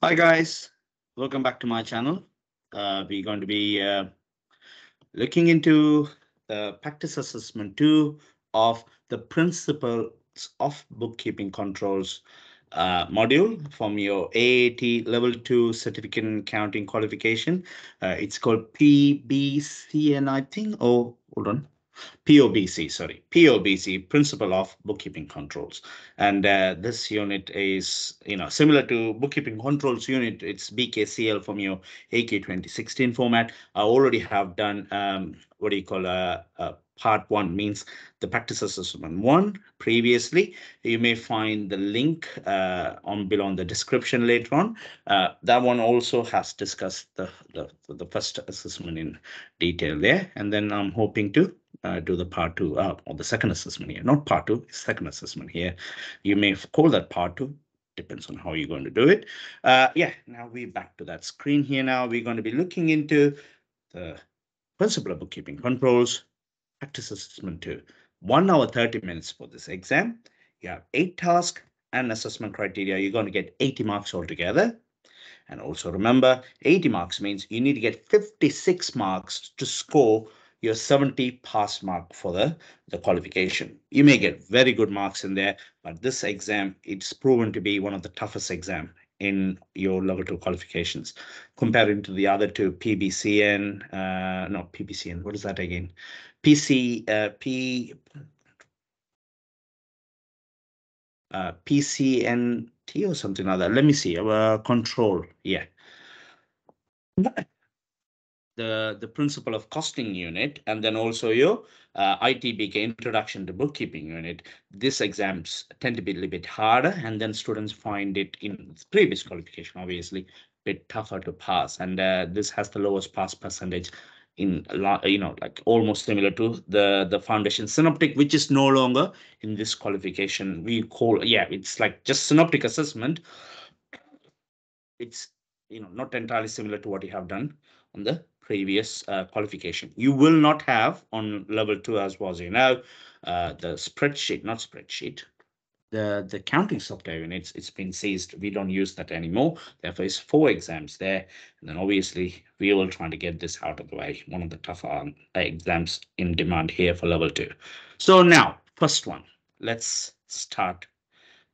Hi guys, welcome back to my channel. We're going to be looking into the practice assessment 2 of the principles of bookkeeping controls module from your AAT level 2 certificate in accounting qualification. It's called PBCN, I think. Oh, hold on. POBC, Principle of Bookkeeping Controls. And this unit is, similar to Bookkeeping Controls unit. It's BKCL from your AQ 2016 format. I already have done, what do you call, part 1, means the practice assessment 1 previously. You may find the link on below in the description later on. That one also has discussed the first assessment in detail there. And then I'm hoping to do the part 2 or the second assessment here, not part 2, second assessment here. You may call that part 2, depends on how you're going to do it. Now we're back to that screen here. Now we're going to be looking into the principle of bookkeeping controls, practice assessment 2. 1 hour 30 minutes for this exam. You have 8 tasks and assessment criteria. You're going to get 80 marks altogether. And also remember, 80 marks means you need to get 56 marks to score your 70 pass mark for the qualification. You may get very good marks in there, but this exam, it's proven to be one of the toughest exam in your level 2 qualifications, comparing to the other two, PBCN, not PBCN, what is that again? PCNT or something like that. Let me see, control, yeah. The principle of costing unit, and then also your ITBK, Introduction to Bookkeeping unit. These exams tend to be a little bit harder, and then students find it in previous qualification, obviously, a bit tougher to pass. And this has the lowest pass percentage in, like almost similar to the foundation synoptic, which is no longer in this qualification. We call, it's like just synoptic assessment. It's not entirely similar to what you have done on the previous qualification. You will not have on level 2, as was the the counting software units. It's been seized. We don't use that anymore. Therefore, it's 4 exams there. And then obviously we will try to get this out of the way. One of the tougher exams in demand here for level 2. So now, first one, let's start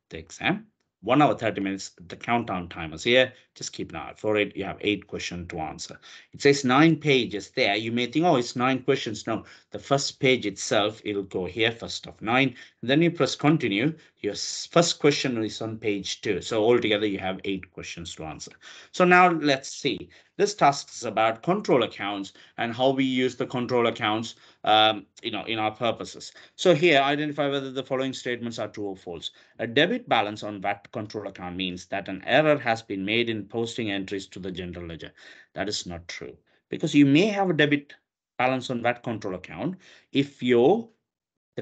the exam. 1 hour 30 minutes, the countdown timers here. Just keep an eye out for it. You have 8 questions to answer. It says 9 pages there. You may think, oh, it's 9 questions. No, the first page itself, it'll go here, first of 9. And then you press continue. Your first question is on page 2. So altogether, you have 8 questions to answer. So now let's see. This task is about control accounts and how we use the control accounts in our purposes. So here, identify whether the following statements are true or false. A debit balance on VAT control account means that an error has been made in posting entries to the general ledger. That is not true, because you may have a debit balance on VAT control account if the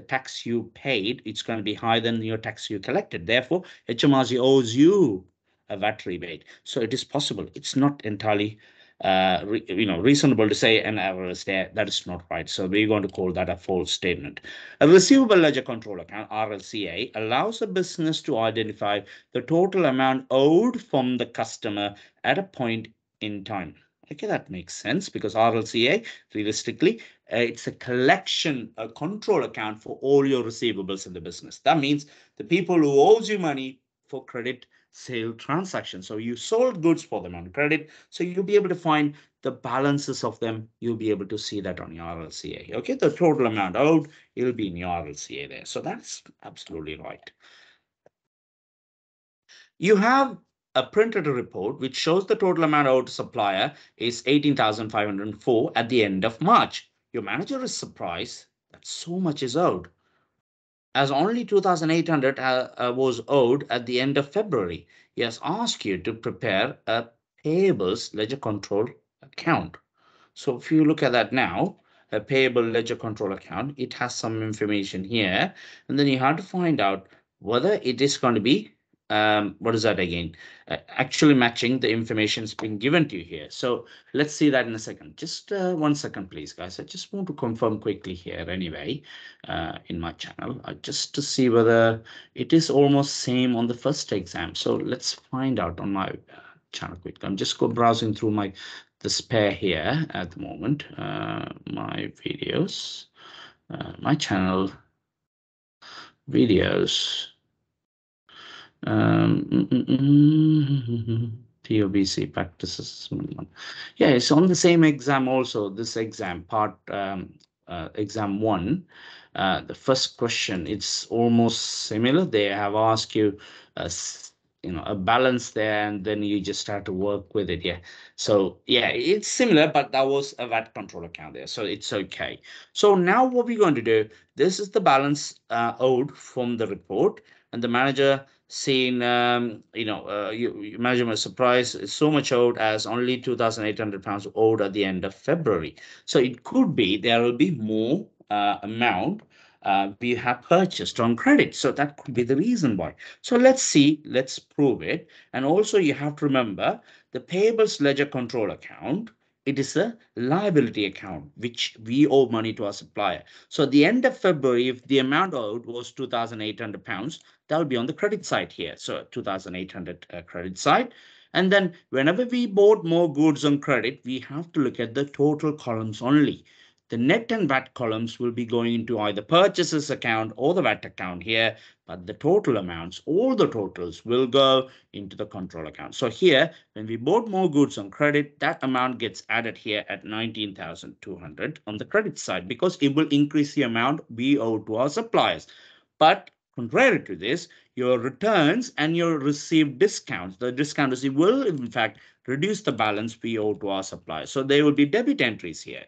tax you paid, it's going to be higher than your tax you collected. Therefore, HMRC owes you a VAT rebate. So it is possible. It's not entirely reasonable to say an error is there. That is not right. So we're going to call that a false statement. A receivable ledger control account, RLCA, allows a business to identify the total amount owed from the customer at a point in time. Okay, that makes sense, because RLCA, realistically, it's a collection, a control account for all your receivables in the business. That means the people who owes you money for credit sale transactions. So you sold goods for them on credit. So you'll be able to find the balances of them. You'll be able to see that on your RLCA. Okay, the total amount owed, it'll be in your RLCA there. So that's absolutely right. You have a printed report which shows the total amount owed to supplier is 18,504 at the end of March. Your manager is surprised that so much is owed, as only 2,800 was owed at the end of February. He has asked you to prepare a payables ledger control account. So if you look at that now, a payable ledger control account, it has some information here, and then you have to find out whether it is going to be what is that again? Actually matching the information that's been given to you here. So let's see that in a second. Just 1 second, please, guys. I just want to confirm quickly here anyway in my channel, just to see whether it is almost same on the first exam. So let's find out on my channel quick. I'm just browsing through the spare here at the moment. My videos, my channel videos. POBC practices. Yeah, it's on the same exam also. This exam part, exam 1. The first question, it's almost similar. They have asked you, a balance there, and then you just start to work with it. Yeah. So yeah, it's similar, but that was a VAT control account there, so it's okay. So now what we're going to do? This is the balance owed from the report, and the manager seen, manager was surprised it's so much owed as only £2,800 owed at the end of February. So it could be there will be more amount we have purchased on credit. So that could be the reason why. So let's prove it. And also you have to remember the payables ledger control account. It is a liability account which we owe money to our supplier. So at the end of February, if the amount owed was £2,800, that will be on the credit side here. So 2,800 credit side. And then whenever we bought more goods on credit, we have to look at the total columns only. The net and VAT columns will be going into either purchases account or the VAT account here, but the total amounts, all the totals will go into the control account. So here, when we bought more goods on credit, that amount gets added here at 19,200 on the credit side, because it will increase the amount we owe to our suppliers. But contrary to this, your returns and your received discounts, the discount receipt will in fact reduce the balance we owe to our suppliers. So there will be debit entries here.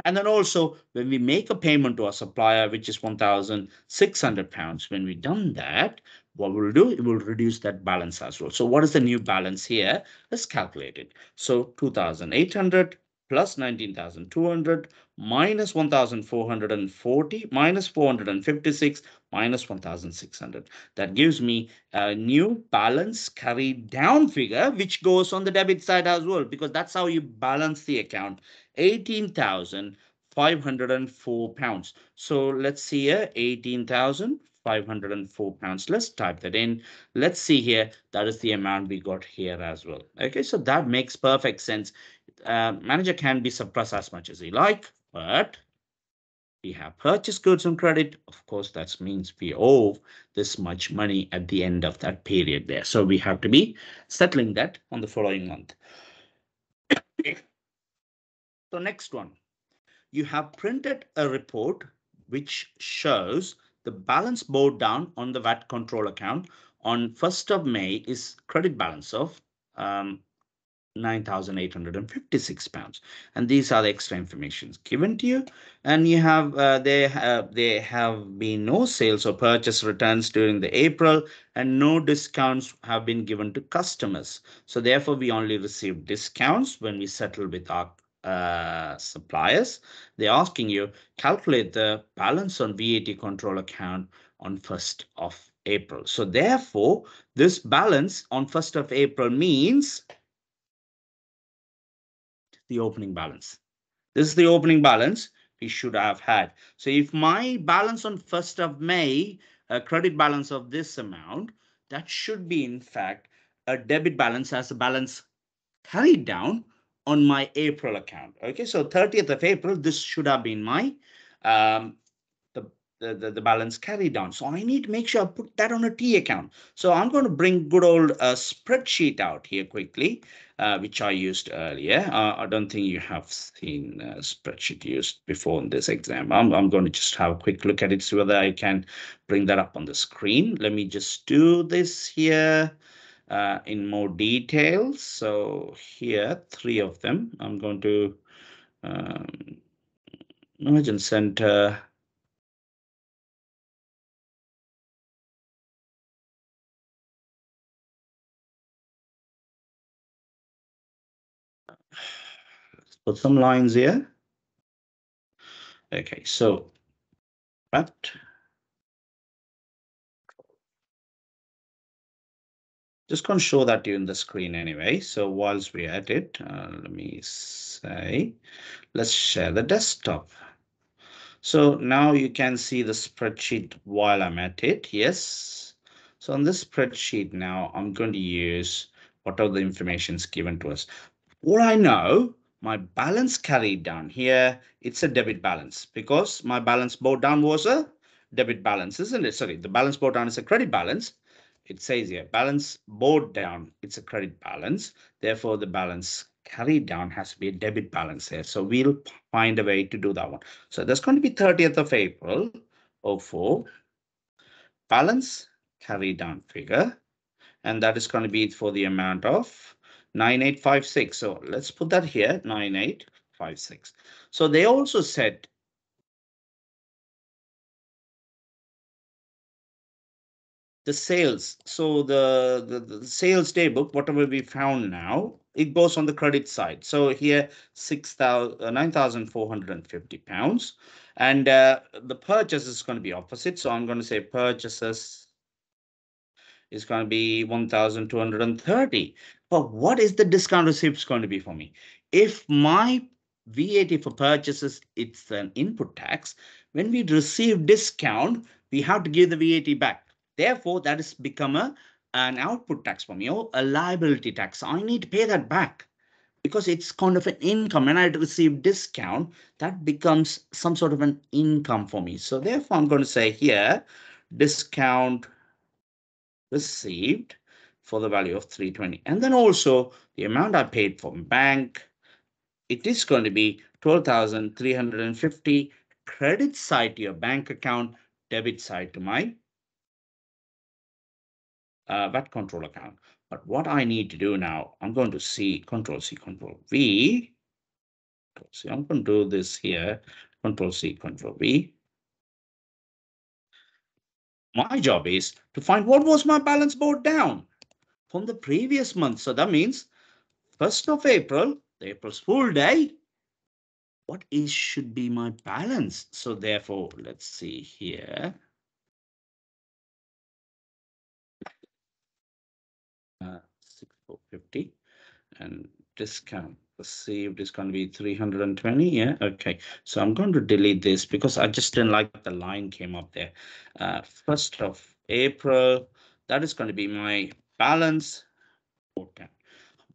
And then also when we make a payment to our supplier, which is £1,600, when we've done that, what we'll do, it will reduce that balance as well. So what is the new balance here? Let's calculate it. So 2,800 plus 19,200 minus 1,440 minus 456 minus 1,600. That gives me a new balance carried down figure, which goes on the debit side as well, because that's how you balance the account. £18,504. So let's see here, £18,504. Let's type that in. Let's see here. That is the amount we got here as well. Okay, so that makes perfect sense. Manager can be suppressed as much as he like, but we have purchased goods on credit. Of course, that means we owe this much money at the end of that period there. So we have to be settling that on the following month. So next one. You have printed a report which shows the balance brought down on the VAT control account on 1st of May is credit balance of £9,856, and these are the extra informations given to you. And you have there have been no sales or purchase returns during the April, and no discounts have been given to customers. So therefore we only receive discounts when we settle with our suppliers. They're asking you calculate the balance on VAT control account on 1st of April. So therefore this balance on 1st of April means the opening balance. This is the opening balance we should have had. So if my balance on 1st of May, a credit balance of this amount, that should be in fact a debit balance as a balance carried down on my April account. Okay, so 30th of April, this should have been my the balance carried down. So I need to make sure I put that on a T account. So I'm going to bring good old spreadsheet out here quickly, which I used earlier. I don't think you have seen a spreadsheet used before in this exam. I'm going to just have a quick look at it, see whether I can bring that up on the screen. Let me just do this here in more detail. So here, 3 of them. I'm going to merge and center. Let's put some lines here. Okay, so but just going to show that to you in the screen anyway. So whilst we're at it, let me say, let's share the desktop. So now you can see the spreadsheet while I'm at it. Yes. So on this spreadsheet now, I'm going to use whatever the information is given to us. What I know, my balance carried down here, it's a debit balance because my balance brought down was a debit balance, isn't it? Sorry, the balance brought down is a credit balance. It says here, balance brought down, it's a credit balance. Therefore, the balance carried down has to be a debit balance here. So we'll find a way to do that one. So that's going to be 30th of April, 04, balance carried down figure. And that is going to be for the amount of 9856. So let's put that here, 9856. So they also said the sales. So the sales day book, whatever we found now, it goes on the credit side. So here, 9,450 pounds. And the purchase is going to be opposite. So I'm going to say purchases is going to be 1,230. But what is the discount receipts going to be for me? If my VAT for purchases, it's an input tax. When we receive discount, we have to give the VAT back. Therefore, that has become an output tax for me, or a liability tax. I need to pay that back because it's kind of an income. When I receive discount, that becomes some sort of an income for me. So therefore, I'm going to say here, discount received for the value of 320. And then also the amount I paid from bank, it is going to be 12,350 credit side to your bank account, debit side to my VAT control account. But what I need to do now, I'm going to see Control C, Control V. So I'm going to do this here, Control C, Control V. My job is to find what was my balance brought down from the previous month. So that means 1st of April, the April's full day, what is should be my balance? So therefore, let's see here. 6,450 and discount received is going to be 320. Yeah, okay. So I'm going to delete this because I just didn't like the line came up there. 1st of April, that is going to be my balance.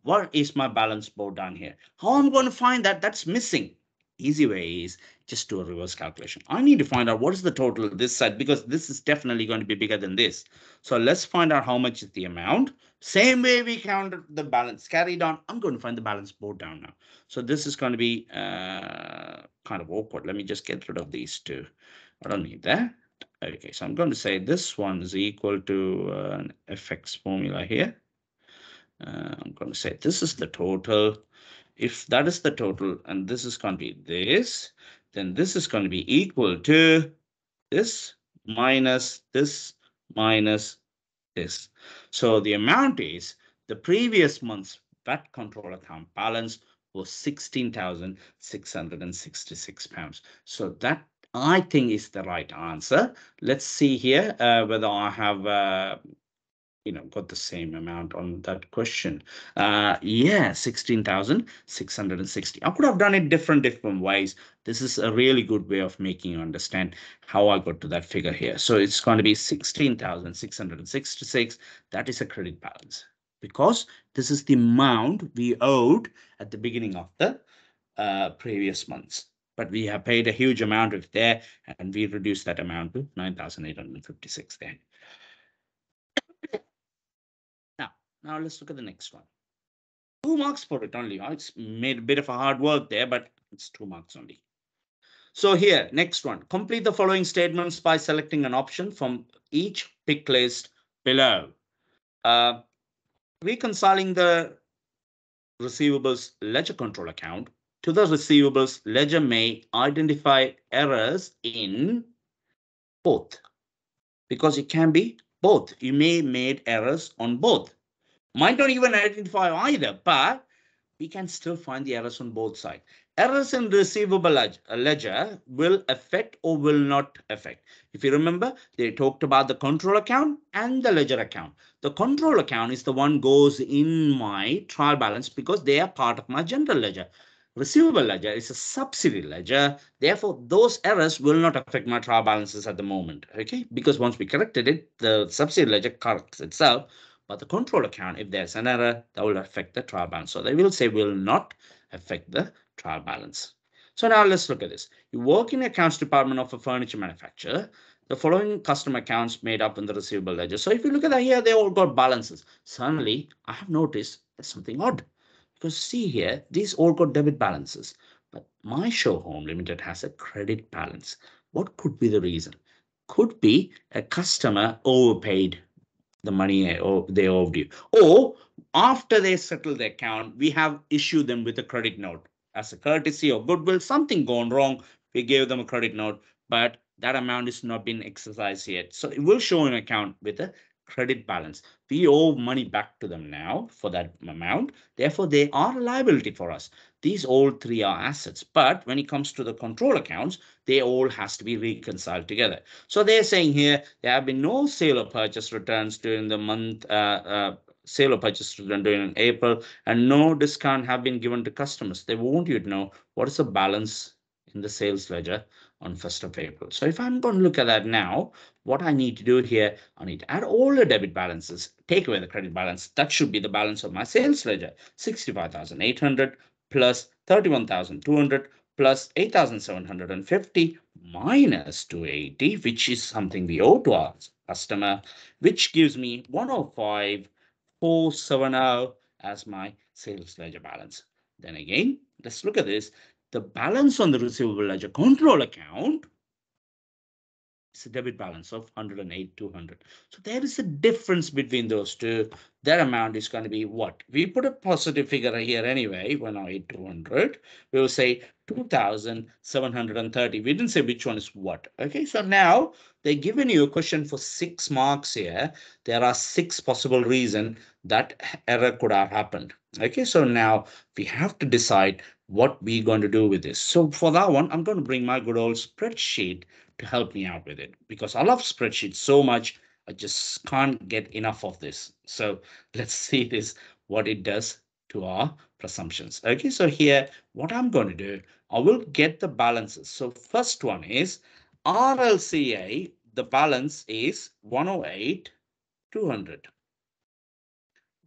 What is my balance brought down here? How I'm going to find that? That's missing. Easy way is just do a reverse calculation. I need to find out what is the total this side because this is definitely going to be bigger than this. So let's find out how much is the amount. Same way we counted the balance carried on. I'm going to find the balance brought down now. So this is going to be kind of awkward. Let me just get rid of these two. I don't need that. Okay, so I'm going to say this one is equal to an FX formula here. I'm going to say this is the total. If that is the total and this is going to be this, then this is going to be equal to this minus this minus this. So the amount is the previous month's VAT control account balance was 16,666 pounds. So that I think is the right answer. Let's see here whether I have got the same amount on that question. Yeah, 16,660. I could have done it different ways. This is a really good way of making you understand how I got to that figure here. So it's going to be 16,666. That is a credit balance because this is the amount we owed at the beginning of the previous months. But we have paid a huge amount of there, and we reduced that amount to 9,856 there. Now let's look at the next one. 2 marks for it only. It's made a bit of a hard work there, but it's 2 marks only. So here, next one. Complete the following statements by selecting an option from each pick list below. Reconciling the receivables ledger control account to the receivables ledger may identify errors in both. Because it can be both. You may made errors on both. Might not even identify either, but we can still find the errors on both sides. Errors in receivable ledger will affect or will not affect. If you remember, they talked about the control account and the ledger account. The control account is the one goes in my trial balance because they are part of my general ledger. Receivable ledger is a subsidy ledger. Therefore, those errors will not affect my trial balances at the moment. Okay, because once we corrected it, the subsidy ledger corrects itself. But the control account, if there's an error, that will affect the trial balance. So they will say will not affect the trial balance. So now let's look at this. You work in the accounts department of a furniture manufacturer. The following customer accounts made up in the receivable ledger. So if you look at that here, they all got balances. Suddenly, I have noticed there's something odd. Because see here, these all got debit balances. But my show home limited has a credit balance. What could be the reason? Could be a customer overpaid the money or they owed you, or after they settle the account, we have issued them with a credit note as a courtesy or goodwill. Something gone wrong, we gave them a credit note, but that amount is not been exercised yet, so it will show an account with a credit balance. We owe money back to them now for that amount, therefore they are a liability for us. These all three are assets, but when it comes to the control accounts, they all has to be reconciled together. So they're saying here there have been no sale or purchase returns during the month, sale or purchase return during April, and no discount have been given to customers. They want you to know what is the balance in the sales ledger on 1st of April. So if I'm going to look at that now, what I need to do here, I need to add all the debit balances, take away the credit balance. That should be the balance of my sales ledger, 65,800 plus 31,200 plus 8,750 minus 280, which is something we owe to our customer, which gives me 105,470 as my sales ledger balance. Then again, let's look at this. The balance on the receivable ledger control account is a debit balance of 108,200. So there is a difference between those two. That amount is going to be what? We put a positive figure here anyway, 108,200. We will say 2,730. We didn't say which one is what. Okay, so now they're giving you a question for 6 marks here. There are 6 possible reasons that error could have happened. Okay, so now we have to decide what we're going to do with this. So for that one, I'm going to bring my good old spreadsheet to help me out with it, because I love spreadsheets so much. I just can't get enough of this. So let's see this, what it does to our presumptions. Okay, so here, what I'm going to do, I will get the balances. So first one is RLCA, the balance is 108,200.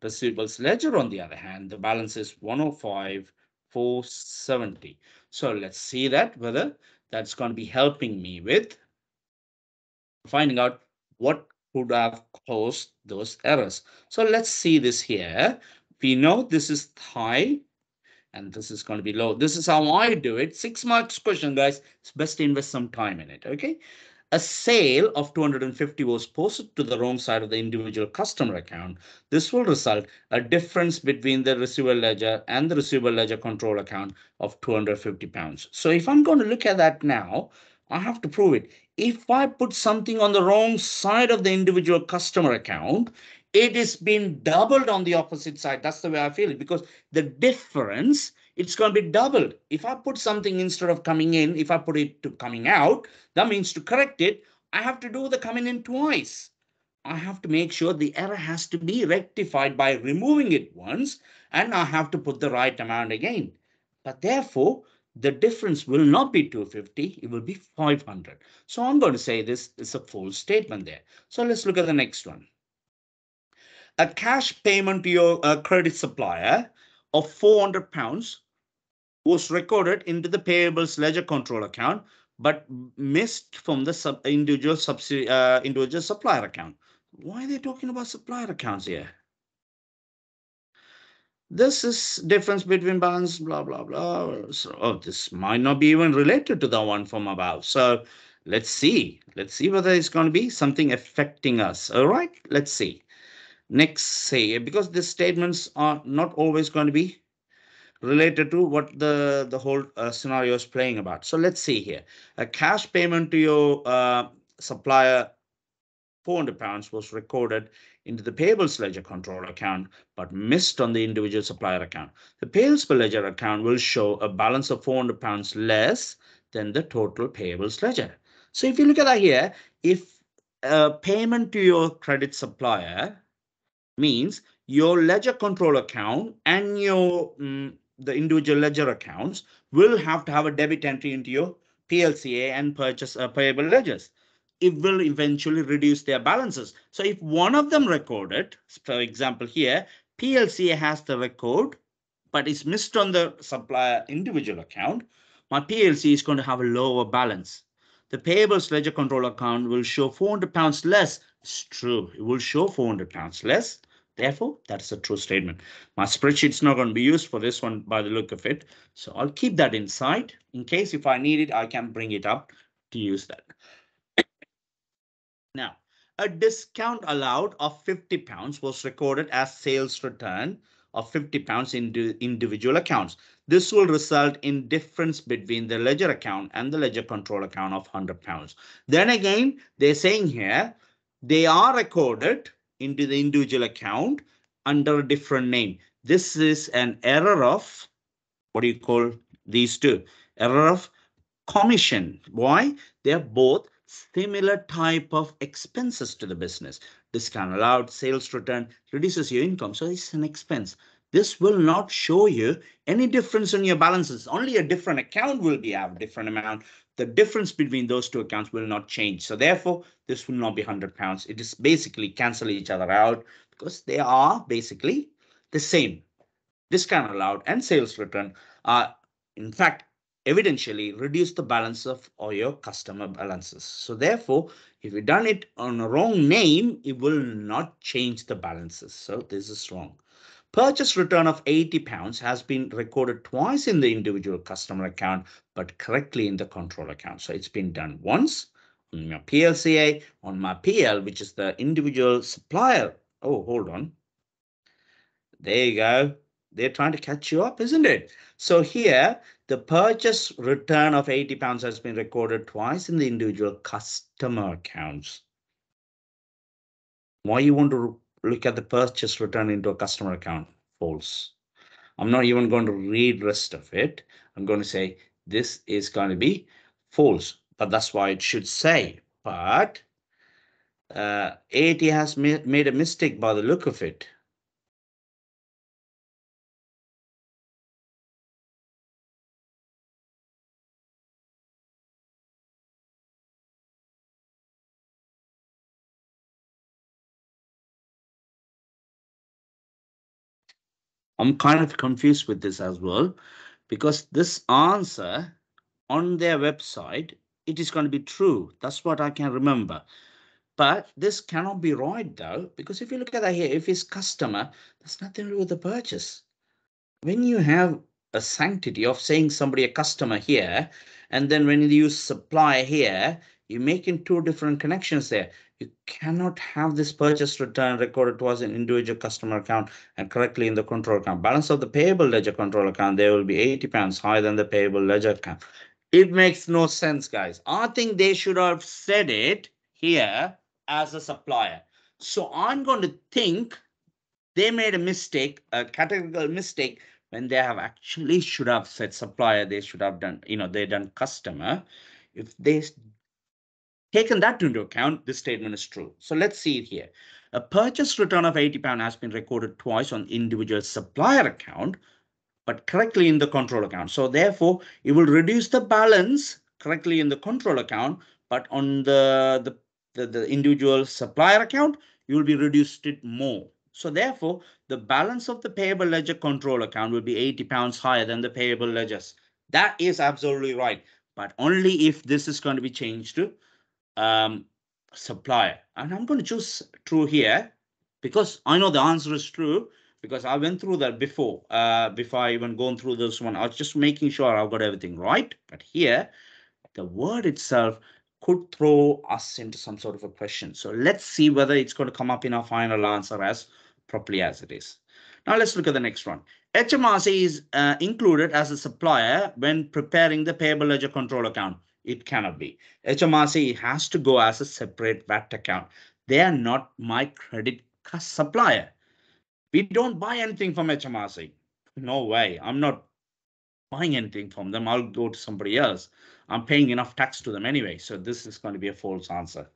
Receivables ledger, on the other hand, the balance is 105,470. So let's see that whether that's going to be helping me with finding out what could have caused those errors. So let's see this here. We know this is high and this is going to be low. This is how I do it. 6 marks question, guys. It's best to invest some time in it. Okay. A sale of 250 was posted to the wrong side of the individual customer account. This will result a difference between the receivable ledger and the receivable ledger control account of 250 pounds. So if I'm going to look at that now, I have to prove it. If I put something on the wrong side of the individual customer account, it is being doubled on the opposite side. That's the way I feel it, because the difference, it's going to be doubled. If I put something instead of coming in, if I put it to coming out, that means to correct it, I have to do the coming in twice. I have to make sure the error has to be rectified by removing it once, and I have to put the right amount again. But therefore, the difference will not be 250, it will be 500. So I'm going to say this is a false statement there. So let's look at the next one. A cash payment to your credit supplier of £400 was recorded into the payables ledger control account, but missed from the individual supplier account. Why are they talking about supplier accounts here? This is difference between balance, blah, blah, blah. So, this might not be even related to the one from above. So let's see. Let's see whether it's going to be something affecting us. All right, let's see. Next, say, because these statements are not always going to be related to what the whole scenario is playing about. So let's see here. A cash payment to your supplier, £400, was recorded into the payables ledger control account, but missed on the individual supplier account. The payables ledger account will show a balance of £400 less than the total payables ledger. So if you look at that here, if payment to your credit supplier means your ledger control account and your the individual ledger accounts will have to have a debit entry into your PLCA and purchase payable ledgers. it will eventually reduce their balances. So if one of them recorded, for example here, PLCA has the record, but it's missed on the supplier individual account, my PLC is going to have a lower balance. The payables ledger control account will show £400 less. It's true. It will show £400 less. Therefore, that's a true statement. My spreadsheet's not going to be used for this one by the look of it. So I'll keep that inside. In case if I need it, I can bring it up to use that. Now, a discount allowed of £50 was recorded as sales return of £50 into individual accounts. This will result in difference between the ledger account and the ledger control account of £100. Then again, they're saying here, they are recorded into the individual account under a different name. This is an error of, what do you call these two? Error of commission. Why? They're both similar type of expenses to the business. Discount allowed, sales return reduces your income, so it's an expense. This will not show you any difference in your balances. Only a different account will be have different amount. The difference between those two accounts will not change. So therefore, this will not be £100. It is basically cancel each other out because they are basically the same. Discount allowed and sales return are, in fact, evidentially reduce the balance of all your customer balances. So therefore, if you done it on a wrong name, it will not change the balances. So this is wrong. Purchase return of £80 has been recorded twice in the individual customer account, but correctly in the control account. So it's been done once on my PLCA, on my PL, which is the individual supplier. Oh, hold on. There you go. They're trying to catch you up, isn't it? So here, the purchase return of £80 has been recorded twice in the individual customer accounts. Why you want to look at the purchase return into a customer account? False. I'm not even going to read the rest of it. I'm going to say this is going to be false, but that's why it should say. But AAT has made a mistake by the look of it. I'm kind of confused with this as well, because this answer on their website, it is going to be true. That's what I can remember. But this cannot be right though, because if you look at that here, if it's customer, that's nothing to do with the purchase. When you have a sanctity of saying somebody a customer here, and then when you use supplier here, you're making two different connections there. You cannot have this purchase return recorded towards an individual customer account and correctly in the control account. Balance of the payable ledger control account, there will be £80 higher than the payable ledger account. It makes no sense, guys. I think they should have said it here as a supplier. So I'm going to think they made a mistake, a categorical mistake, when they have actually should have said supplier. They should have done, they done customer. If they taken that into account, this statement is true. So let's see it here. A purchase return of £80 has been recorded twice on individual supplier account, but correctly in the control account. So therefore, it will reduce the balance correctly in the control account, but on the individual supplier account, you will be reduced it more. So therefore, the balance of the payable ledger control account will be £80 higher than the payable ledgers. That is absolutely right, but only if this is going to be changed to supplier. And I'm going to choose true here because I know the answer is true, because I went through that before I even gone through this one. I was just making sure I've got everything right. But here, the word itself could throw us into some sort of a question. So let's see whether it's going to come up in our final answer as properly as it is. Now let's look at the next one. HMRC is included as a supplier when preparing the payable ledger control account. It cannot be. HMRC has to go as a separate VAT account. They are not my credit supplier. We don't buy anything from HMRC. No way. I'm not buying anything from them. I'll go to somebody else. I'm paying enough tax to them anyway. So this is going to be a false answer.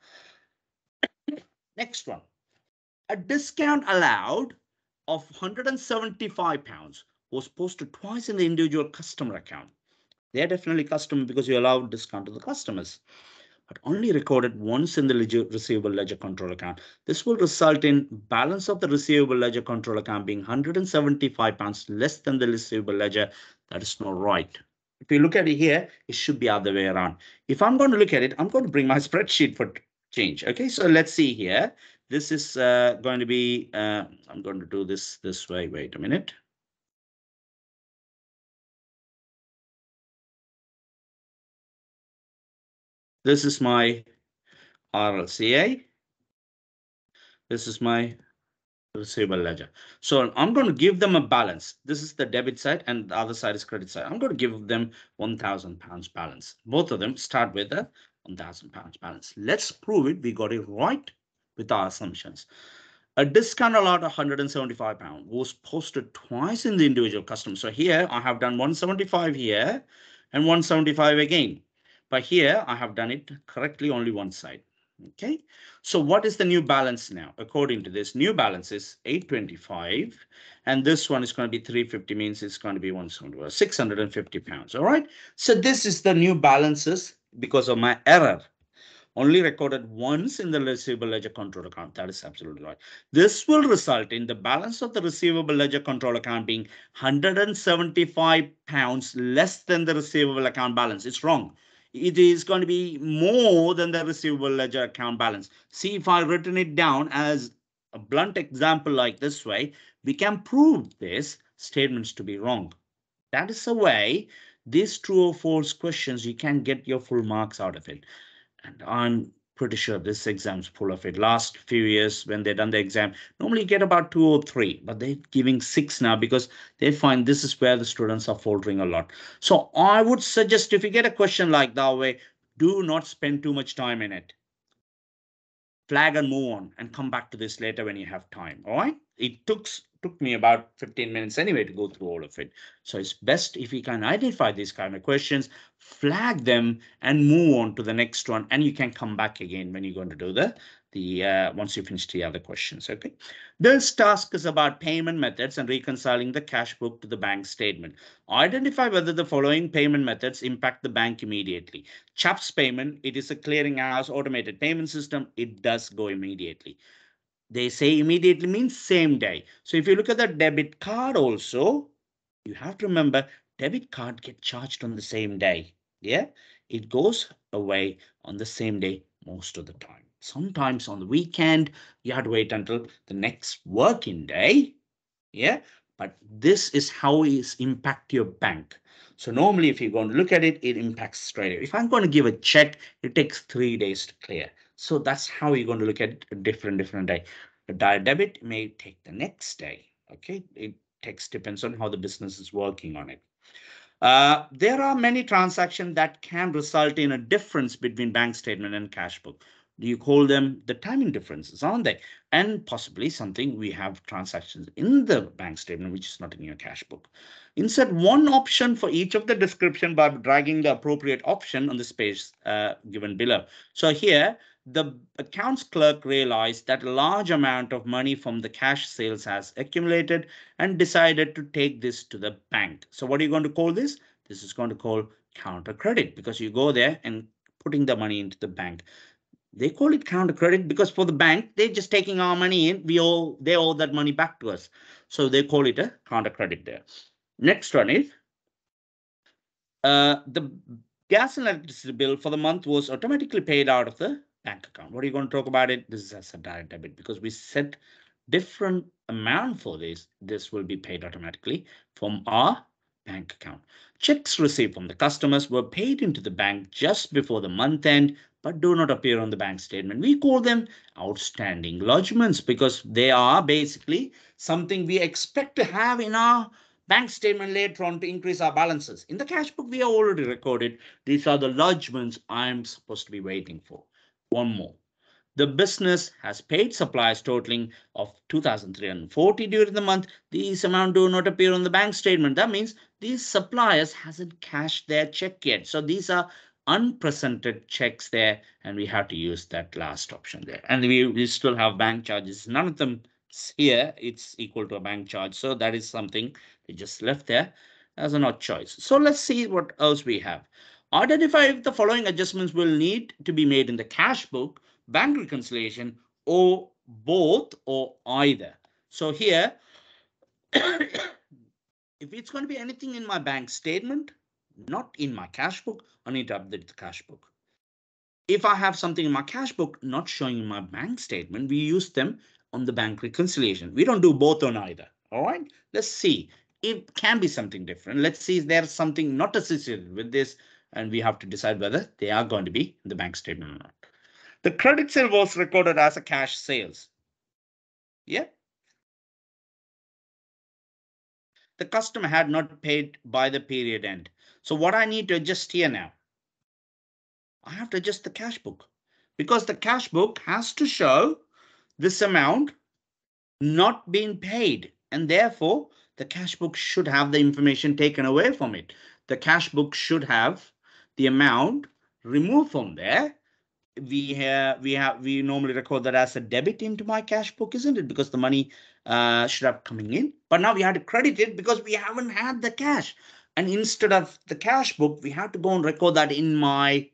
Next one. A discount allowed of £175 was posted twice in the individual customer account. They're definitely customer because you allow discount to the customers. but only recorded once in the receivable ledger control account. This will result in balance of the receivable ledger control account being £175 less than the receivable ledger. That is not right. If you look at it here, it should be other way around. If I'm going to look at it, I'm going to bring my spreadsheet for change. Okay, so let's see here. This is going to be, I'm going to do this way. Wait a minute. This is my RLCA. This is my receivable ledger. So I'm going to give them a balance. This is the debit side and the other side is credit side. I'm going to give them £1,000 balance. Both of them start with a £1,000 balance. Let's prove it. We got it right with our assumptions. A discount allowed £175 was posted twice in the individual customer. So here I have done 175 here and 175 again. But here I have done it correctly only one side. Okay, so what is the new balance now? According to this, new balance is 825, and this one is going to be 350, means it's going to be £650. All right, so this is the new balances because of my error. Only recorded once in the receivable ledger control account. That is absolutely right. This will result in the balance of the receivable ledger control account being £175 less than the receivable account balance. It's wrong. It is going to be more than the receivable ledger account balance. See, if I written it down as a blunt example like this way, we can prove this statements to be wrong. That is the way these true or false questions, you can get your full marks out of it. And I'm pretty sure this exam's full of it. Last few years when they done the exam, normally get about 2 or 3, but they're giving 6 now because they find this is where the students are faltering a lot. So I would suggest if you get a question like that way, do not spend too much time in it. Flag and move on and come back to this later when you have time. All right. It took me about 15 minutes anyway to go through all of it. So it's best if you can identify these kind of questions, flag them and move on to the next one. And you can come back again when you're going to do the once you finish the other questions. Okay. This task is about payment methods and reconciling the cash book to the bank statement. Identify whether the following payment methods impact the bank immediately. CHAPS payment, it is a clearinghouse automated payment system. It does go immediately. They say immediately means same day. So if you look at the debit card also, you have to remember debit card get charged on the same day. Yeah, it goes away on the same day most of the time. Sometimes on the weekend, you have to wait until the next working day. Yeah, but this is how it impact your bank. So normally if you're going to look at it, it impacts straight away. If I'm going to give a check, it takes 3 days to clear. So that's how you're going to look at it a different day. The direct debit may take the next day. Okay, it depends on how the business is working on it. There are many transactions that can result in a difference between bank statement and cash book. Do you call them the timing differences, aren't they? And possibly something we have transactions in the bank statement, which is not in your cash book. Insert one option for each of the description by dragging the appropriate option on the space given below. So here, the accounts clerk realized that a large amount of money from the cash sales has accumulated and decided to take this to the bank. So what are you going to call this? This is going to call counter credit because you go there and putting the money into the bank. They call it counter credit because for the bank, they're just taking our money in. They owe that money back to us. So they call it a counter credit there. Next one is the gas and electricity bill for the month was automatically paid out of the bank account. What are you going to talk about it? This is as a direct debit because we set different amount for this. This will be paid automatically from our bank account. Checks received from the customers were paid into the bank just before the month end, but do not appear on the bank statement. We call them outstanding lodgements because they are basically something we expect to have in our bank statement later on to increase our balances. In the cash book, we have already recorded. These are the lodgements I'm supposed to be waiting for. One more. The business has paid suppliers totaling of 2,340 during the month. These amounts do not appear on the bank statement. That means these suppliers hasn't cashed their check yet. So these are unpresented checks there, and we have to use that last option there. And we still have bank charges. None of them here, it's equal to a bank charge. So that is something they just left there as an odd choice. So let's see what else we have. Identify if the following adjustments will need to be made in the cash book, bank reconciliation, or both or either. So here, if it's going to be anything in my bank statement, not in my cash book, I need to update the cash book. If I have something in my cash book not showing in my bank statement, we use them on the bank reconciliation. We don't do both or neither. All right, let's see. It can be something different. Let's see if there's something not associated with this, and we have to decide whether they are going to be in the bank statement or not. The credit sale was recorded as a cash sales. Yeah. The customer had not paid by the period end. So what I need to adjust here now, I have to adjust the cash book, because the cash book has to show this amount not being paid, and therefore the cash book should have the information taken away from it. The cash book should have the amount removed from there. We normally record that as a debit into my cash book, isn't it? Because the money should have coming in, but now we have to credit it because we haven't had the cash. And instead of the cash book, we have to go and record that in my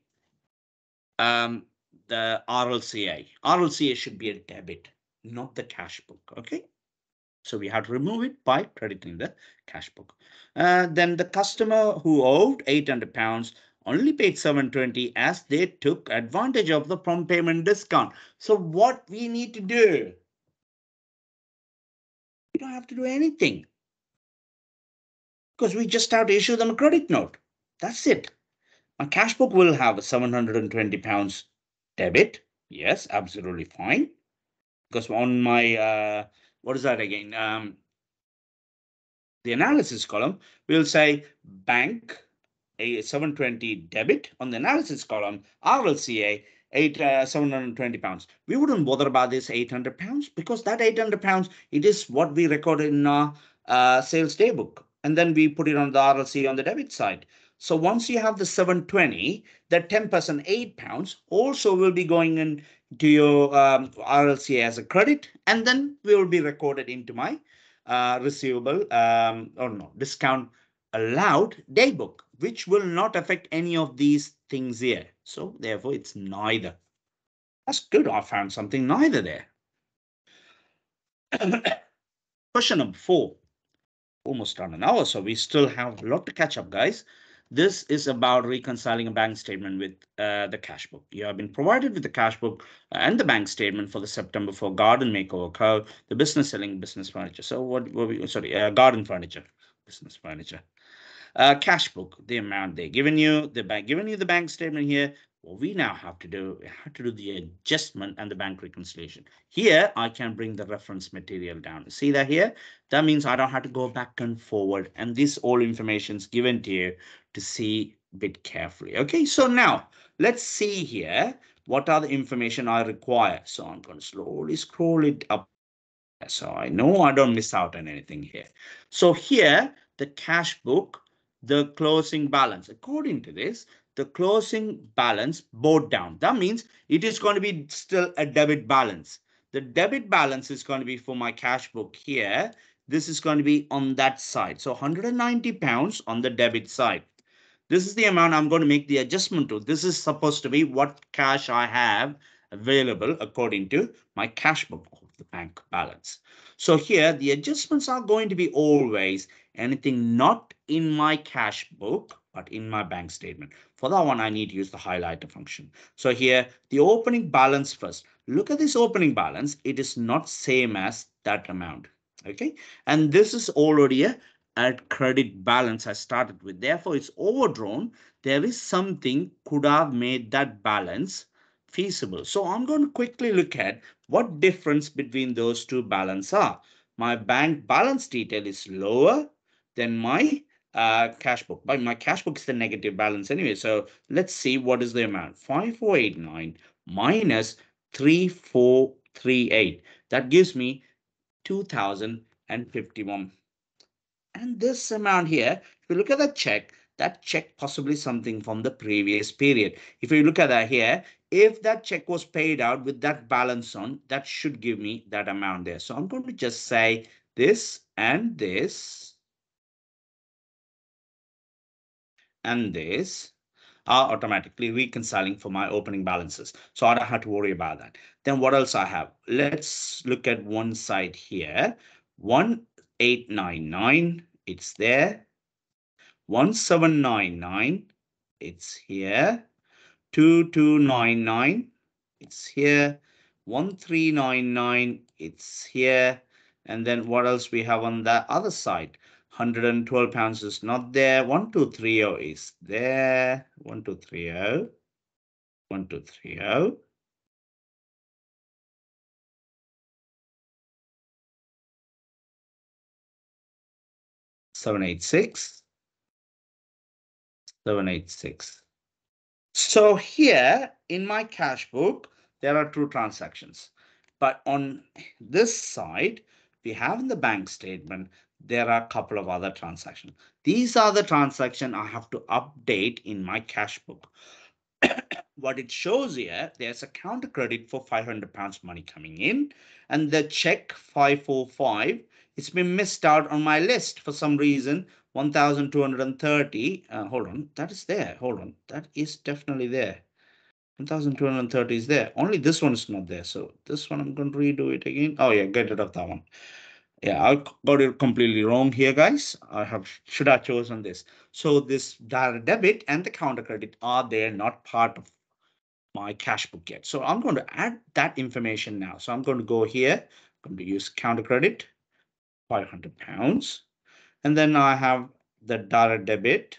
the RLCA. RLCA should be a debit, not the cash book. Okay. So we have to remove it by crediting the cash book. Then the customer who owed £800 only paid 720 as they took advantage of the prompt payment discount. So what we need to do? We don't have to do anything, because we just have to issue them a credit note. That's it. My cash book will have a £720 debit. Yes, absolutely fine. Because on my, what is that again? The analysis column, we'll say bank a 720 debit. On the analysis column, RLCA £720. We wouldn't bother about this £800 because that £800, it is what we recorded in our sales day book. And then we put it on the RLCA on the debit side. So once you have the 720, that 10% £8 also will be going into your RLCA as a credit, and then we will be recorded into my receivable or no discount allowed day book, which will not affect any of these things here. So therefore it's neither. That's good. I found something neither there. Question number 4. Almost done an hour, so we still have a lot to catch up, guys. This is about reconciling a bank statement with the cash book. You have been provided with the cash book and the bank statement for the September for garden makeover code, the business selling business furniture. So what were we, sorry, garden furniture, business furniture. Cash book, the amount they're giving you, the bank giving you the bank statement here. What we now have to do, the adjustment and the bank reconciliation. Here, I can bring the reference material down. See that here? That means I don't have to go back and forward. And this all information is given to you to see a bit carefully. Okay, so now let's see here. What are the information I require? So I'm going to slowly scroll it up, so I know I don't miss out on anything here. So here, the cash book, the closing balance. According to this, the closing balance brought down. That means it is going to be still a debit balance. The debit balance is going to be for my cash book here. This is going to be on that side. So £190 on the debit side. This is the amount I'm going to make the adjustment to. This is supposed to be what cash I have available according to my cash book of the bank balance. So here the adjustments are going to be always anything not in my cash book but in my bank statement. For that one, I need to use the highlighter function. So here the opening balance first. Look at this opening balance. It is not same as that amount. Okay, and this is already a credit balance I started with. Therefore, it's overdrawn. There is something could have made that balance feasible. So I'm going to quickly look at what difference between those two balances are. My bank balance detail is lower than my cash book. But my cash book is the negative balance anyway. So let's see what is the amount. 5489 minus 3438. That gives me 2051. And this amount here, if you look at that check possibly something from the previous period. If you look at that here, if that check was paid out with that balance on, that should give me that amount there. So I'm going to just say this and this and this. are automatically reconciling for my opening balances. So I don't have to worry about that. Then what else I have? Let's look at one side here. 1899, it's there. 1799, it's here. 2299, it's here. 1399, it's here. And then what else we have on the other side? £112 is not there. 1230 is there. 1230. 1230. 786. 786. So here in my cash book, there are two transactions. But on this side, we have in the bank statement, there are a couple of other transactions. These are the transactions I have to update in my cash book. What it shows here, there's a counter credit for £500 money coming in, and the check 545, it's been missed out on my list for some reason. 1230. Hold on, that is there. Hold on, that is definitely there. 1230 is there. Only this one is not there. So this one I'm going to redo it again. Oh yeah, get rid of that one. Yeah, I got it completely wrong here, guys. Should have chosen this. So this direct debit and the counter credit are there, not part of my cash book yet. So I'm going to add that information now. So I'm going to go here. I'm going to use counter credit, £500. And then I have the direct debit.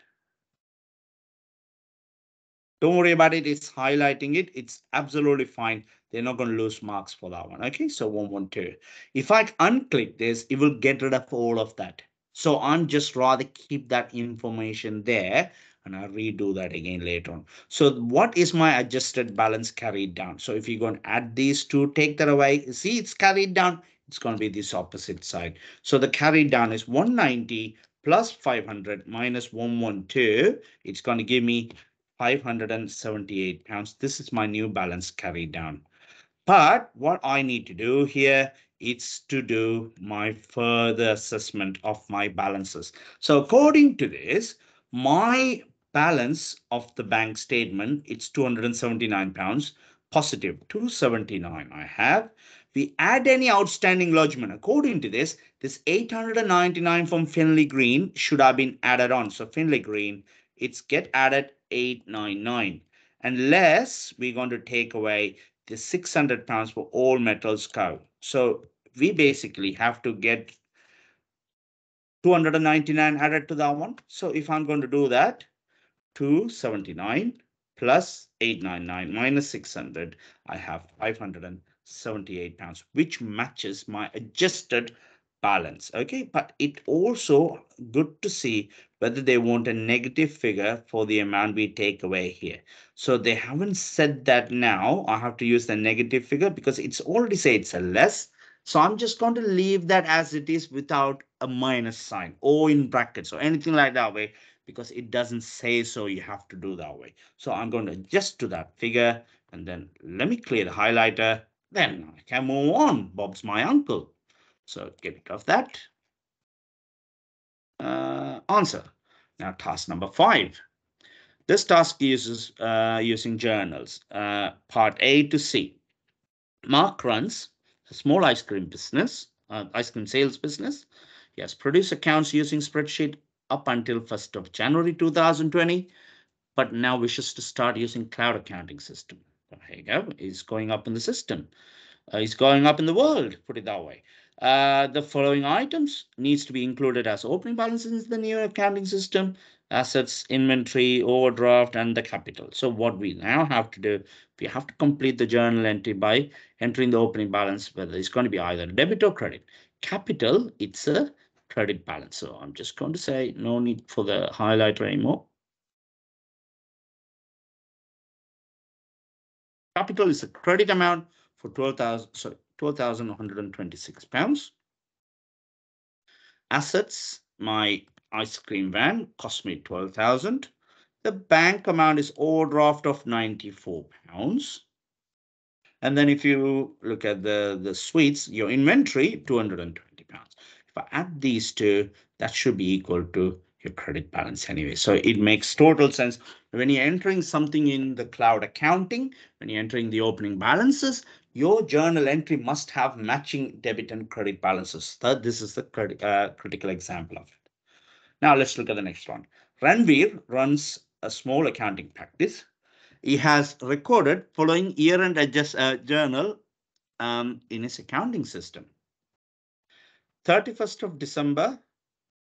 Don't worry about it. It's highlighting it. It's absolutely fine. They're not going to lose marks for that one. Okay, so 112. If I unclick this, it will get rid of all of that. So I'm just rather keep that information there, and I'll redo that again later on. So what is my adjusted balance carried down? So if you're going to add these two, take that away. See, it's carried down. It's going to be this opposite side. So the carried down is 190 plus 500 minus 112. It's going to give me £578. This is my new balance carried down. But what I need to do here is to do my further assessment of my balances. So according to this, my balance of the bank statement, it's £279, positive 279 I have. We add any outstanding lodgement. According to this 899 from Finley Green should have been added on. So Finley Green, it's get added 899. Unless we're going to take away the £600 for all metals cow. So we basically have to get 299 added to that one. So if I'm going to do that, 279 plus 899 minus 600, I have £578, which matches my adjusted balance. Okay, but it also good to see whether they want a negative figure for the amount we take away here. So they haven't said that now. I have to use the negative figure because it's already said it's a less. So I'm just going to leave that as it is without a minus sign or in brackets or anything like that way, because it doesn't say so. You have to do that way. So I'm going to adjust to that figure, and then let me clear the highlighter. Then I can move on. Bob's my uncle. So get rid of that. Answer. Now task number 5. This task uses using journals. Part A to C. Mark runs a small ice cream business, ice cream sales business. He has produced accounts using spreadsheet up until 1st of January 2020, but now wishes to start using cloud accounting system. Here you go. He's going up in the system. He's going up in the world, put it that way. The following items needs to be included as opening balances in the new accounting system: assets, inventory, overdraft, and the capital. So what we now have to do, we have to complete the journal entry by entering the opening balance, whether it's going to be either debit or credit. Capital, it's a credit balance. So I'm just going to say no need for the highlighter anymore. Capital is a credit amount for £12,126. Assets, my ice cream van cost me 12,000. The bank amount is overdraft of £94. And then if you look at the sweets, your inventory, £220. If I add these two, that should be equal to your credit balance anyway. So it makes total sense. When you're entering something in the cloud accounting, when you're entering the opening balances, your journal entry must have matching debit and credit balances. This is the critical example of it. Now let's look at the next one. Ranveer runs a small accounting practice. He has recorded following year-end journal in his accounting system. 31st of December,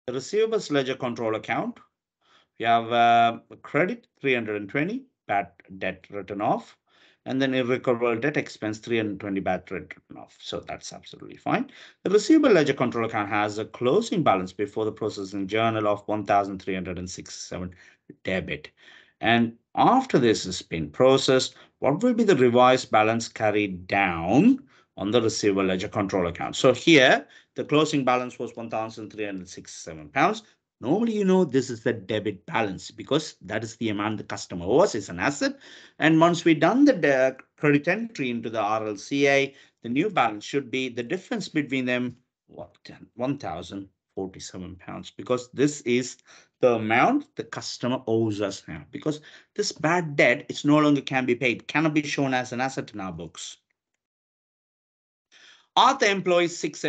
the receivables ledger control account. We have credit 320, bad debt written off, and then irrecoverable debt expense 320 bad debt written off. So that's absolutely fine. The receivable ledger control account has a closing balance before the processing journal of 1,367 debit. And after this has been processed, what will be the revised balance carried down on the receivable ledger control account? So here, the closing balance was 1,367 pounds. Normally, you know, this is the debit balance because that is the amount the customer owes. It's an asset. And once we've done the credit entry into the RLCA, the new balance should be the difference between them, what, 1,047 pounds, because this is the amount the customer owes us now. Because this bad debt, it's no longer can be paid, cannot be shown as an asset in our books. Arthur employs six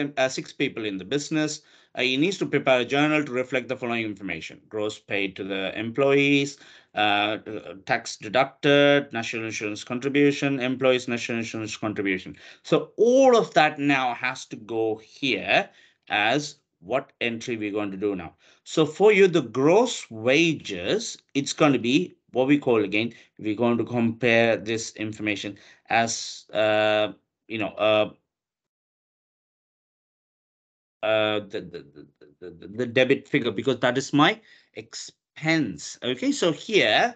people in the business. He needs to prepare a journal to reflect the following information: gross paid to the employees, tax deducted, national insurance contribution, employees' national insurance contribution. So all of that now has to go here as what entry we're going to do now. So for you, the gross wages, it's going to be what we call again, we're going to compare this information as, the debit figure, because that is my expense. Okay, so here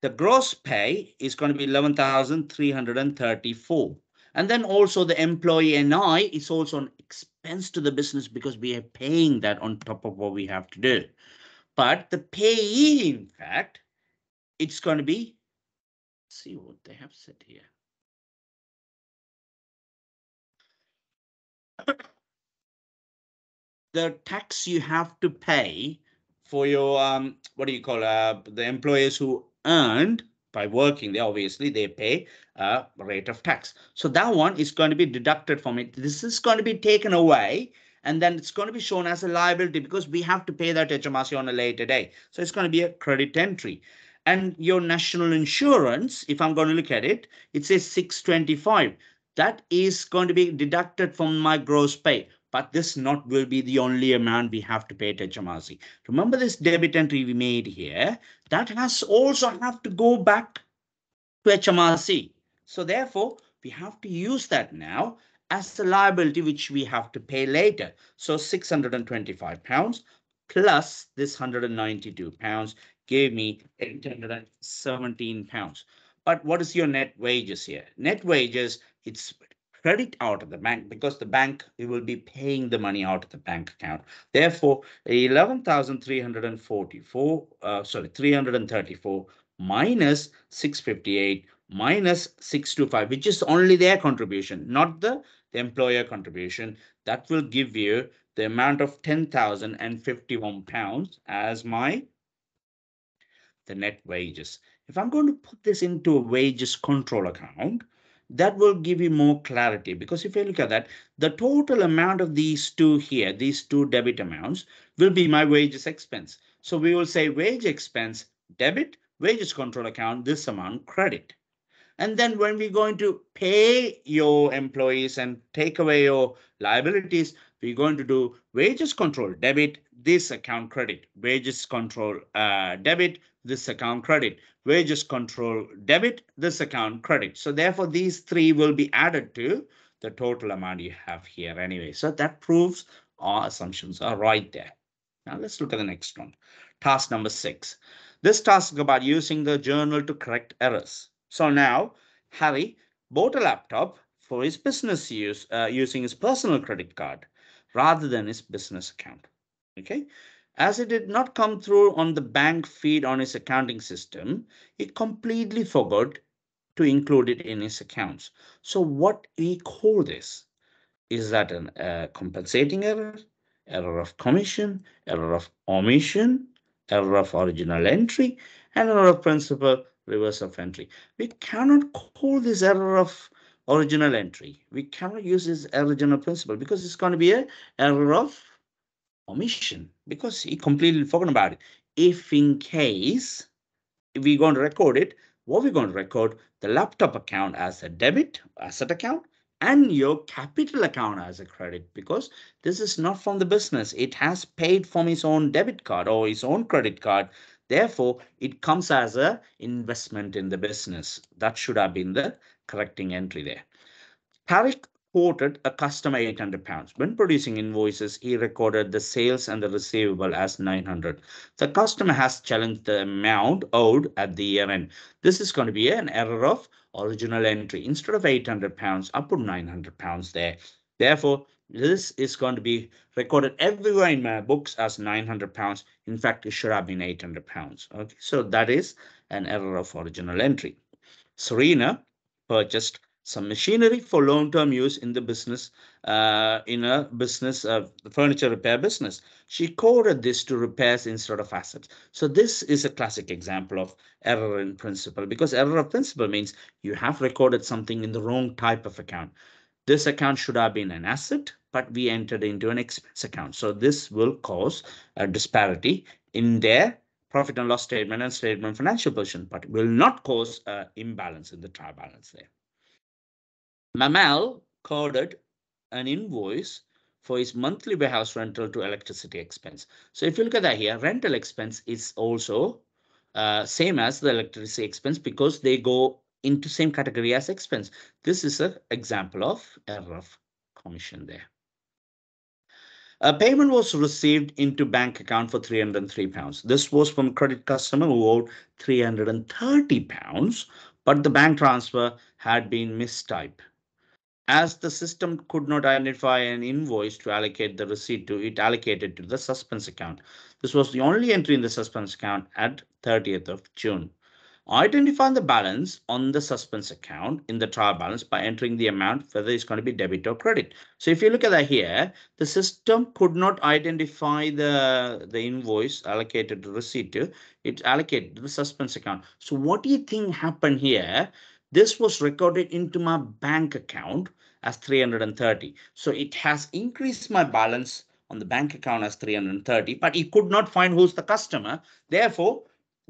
the gross pay is going to be 11,334, and then also the employee NI is also an expense to the business because we are paying that on top of what we have to do. But the payee, in fact, it's going to be, let's see what they have said here. The tax you have to pay for your what do you call the employers who earned by working there, obviously they pay a rate of tax. So that one is going to be deducted from it. This is going to be taken away, and then it's going to be shown as a liability because we have to pay that HMRC on a later day. So it's going to be a credit entry. And your national insurance, if I'm going to look at it, it says 625. That is going to be deducted from my gross pay. But this not will be the only amount we have to pay to HMRC. Remember this debit entry we made here, that has also have to go back to HMRC. So therefore, we have to use that now as a liability which we have to pay later. So 625 pounds plus this 192 pounds gave me 817 pounds. But what is your net wages here? Net wages, it's credit out of the bank because the bank, it will be paying the money out of the bank account. Therefore, 334 minus 658 minus 625, which is only their contribution, not the employer contribution. That will give you the amount of 10,051 pounds as the net wages. If I'm going to put this into a wages control account, that will give you more clarity, because if you look at that, the total amount of these two here, these two debit amounts, will be my wages expense. So we will say wage expense debit, wages control account, this amount credit. And then when we're going to pay your employees and take away your liabilities, we're going to do wages control debit, this account credit, wages control debit, this account credit, wages control debit, this account credit. So therefore, these three will be added to the total amount you have here anyway. So that proves our assumptions are right there. Now let's look at the next one. Task number 6. This task is about using the journal to correct errors. So now Harry bought a laptop for his business use using his personal credit card rather than his business account. Okay. As it did not come through on the bank feed on his accounting system, he completely forgot to include it in his accounts. So what we call this? Is that a compensating error, error of commission, error of omission, error of original entry, and error of principal, reverse of entry. We cannot call this error of original entry. We cannot use this original principal because it's going to be an error of omission because he completely forgot about it. If in case if we're going to record it, what we're going to record the laptop account as a debit asset account and your capital account as a credit because this is not from the business. It has paid from its own debit card or its own credit card. Therefore, it comes as a investment in the business. That should have been the correcting entry there. Tariq quoted a customer £800. When producing invoices, he recorded the sales and the receivable as 900. The customer has challenged the amount owed at the year end. This is going to be an error of original entry. Instead of £800, I put £900 there. Therefore, this is going to be recorded everywhere in my books as £900. In fact, it should have been £800. Okay, so that is an error of original entry. Serena purchased some machinery for long-term use in the business, in a business, furniture repair business. She coded this to repairs instead of assets. So this is a classic example of error in principle because error of principle means you have recorded something in the wrong type of account. This account should have been an asset, but we entered into an expense account. So this will cause a disparity in their profit and loss statement and statement financial position, but will not cause an imbalance in the trial balance there. Mamal coded an invoice for his monthly warehouse rental to electricity expense. So if you look at that here, rental expense is also same as the electricity expense because they go into same category as expense. This is an example of error of commission there. A payment was received into bank account for £303. This was from a credit customer who owed £330, but the bank transfer had been mistyped. As the system could not identify an invoice to allocate the receipt to, it allocated to the suspense account. This was the only entry in the suspense account at 30th of June. Identify the balance on the suspense account in the trial balance by entering the amount, whether it's going to be debit or credit. So if you look at that here, the system could not identify the invoice allocated to receipt to, it's allocated to the suspense account. So what do you think happened here? This was recorded into my bank account as 330. So it has increased my balance on the bank account as 330, but it could not find who's the customer. Therefore,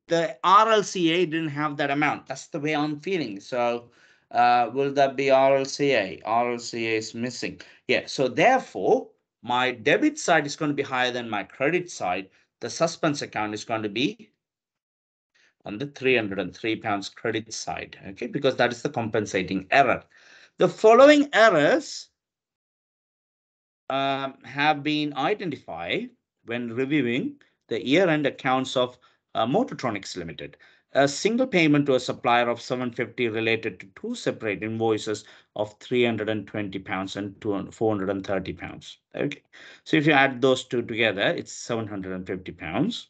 the RLCA didn't have that amount. That's the way I'm feeling. So will that be RLCA? RLCA is missing. Yeah, so therefore, my debit side is going to be higher than my credit side. The suspense account is going to be on the £303 credit side, okay, because that is the compensating error. The following errors have been identified when reviewing the year-end accounts of Motortronics Limited. A single payment to a supplier of £750 related to two separate invoices of £320 and £430. Okay, so if you add those two together, it's £750.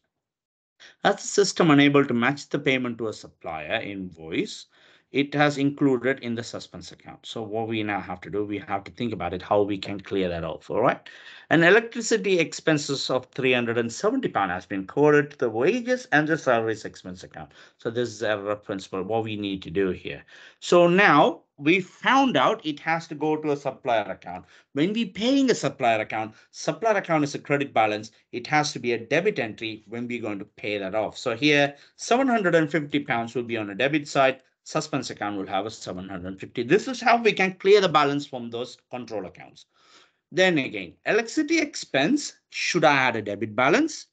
As the system unable to match the payment to a supplier invoice, it has included in the suspense account. So what we now have to do, we have to think about it, how we can clear that off, all right? And electricity expenses of £370 has been coded to the wages and the salaries expense account. So this is a principle, what we need to do here. So now we found out it has to go to a supplier account. When we paying a supplier account is a credit balance. It has to be a debit entry when we're going to pay that off. So here, £750 will be on a debit side. Suspense account will have a 750. This is how we can clear the balance from those control accounts. Then again, electricity expense should I add a debit balance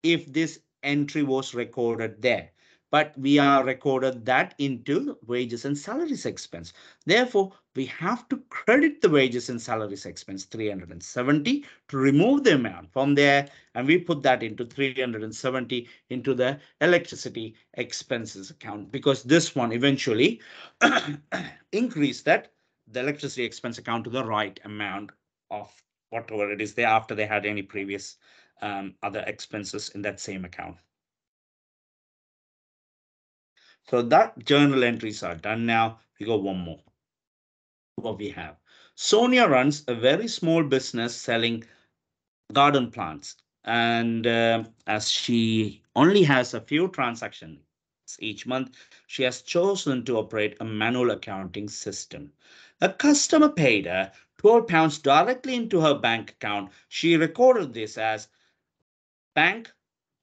if this entry was recorded there. But we are recorded that into wages and salaries expense. Therefore, we have to credit the wages and salaries expense 370 to remove the amount from there. And we put that into 370 into the electricity expenses account because this one eventually increased that the electricity expense account to the right amount of whatever it is there after they had any previous other expenses in that same account. So that journal entries are done now. We go one more. What we have. Sonia runs a very small business selling garden plants. And as she only has a few transactions each month, she has chosen to operate a manual accounting system. A customer paid her £12 directly into her bank account. She recorded this as bank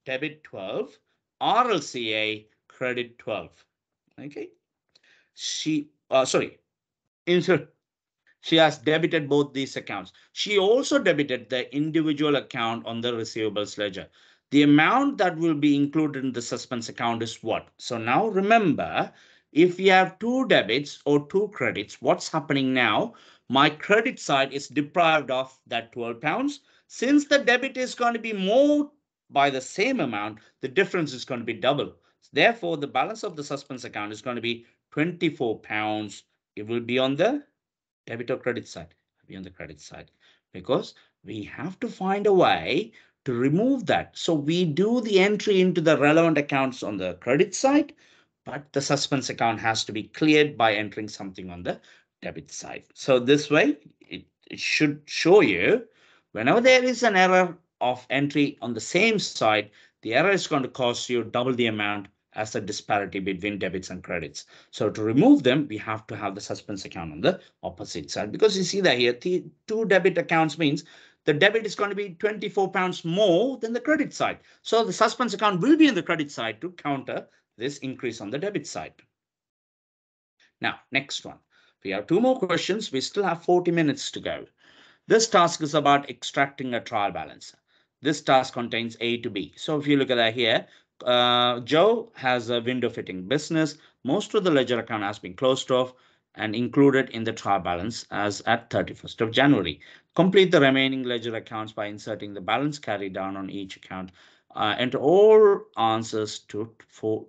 debit 12, RLCA credit 12. Okay. Sorry, insert. She has debited both these accounts. She also debited the individual account on the receivables ledger. The amount that will be included in the suspense account is what? So now remember, if you have two debits or two credits, what's happening now? My credit side is deprived of that £12. Since the debit is going to be more by the same amount, the difference is going to be double. Therefore, the balance of the suspense account is going to be £24. It will be on the debit or credit side. Be on the credit side, because we have to find a way to remove that. So we do the entry into the relevant accounts on the credit side, but the suspense account has to be cleared by entering something on the debit side. So this way, it should show you whenever there is an error of entry on the same side, the error is going to cost you double the amount as the disparity between debits and credits. So to remove them, we have to have the suspense account on the opposite side, because you see that here, two debit accounts means the debit is going to be £24 more than the credit side. So the suspense account will be on the credit side to counter this increase on the debit side. Now, next one. We have two more questions. We still have 40 minutes to go. This task is about extracting a trial balance. This task contains A to B. So if you look at that here, Joe has a window fitting business. Most of the ledger account has been closed off and included in the trial balance as at 31st of January. Complete the remaining ledger accounts by inserting the balance carried down on each account. Enter all answers to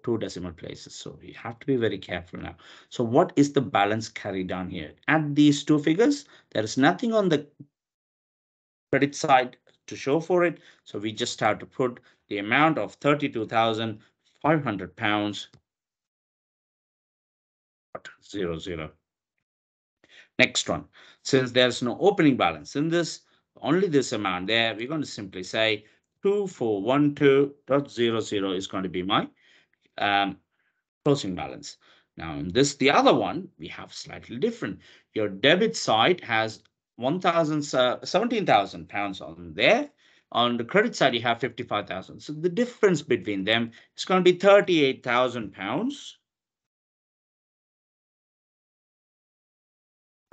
two decimal places. So you have to be very careful now. So what is the balance carried down here? Add these two figures. There is nothing on the credit side to show for it. So we just have to put the amount of £32,500. 00. Next one. Since there's no opening balance in this, only this amount there, we're going to simply say 2412.00 is going to be my closing balance. Now in this, the other one, we have slightly different. Your debit side has £17,000 on there. On the credit side, you have 55,000. So the difference between them is going to be £38,000.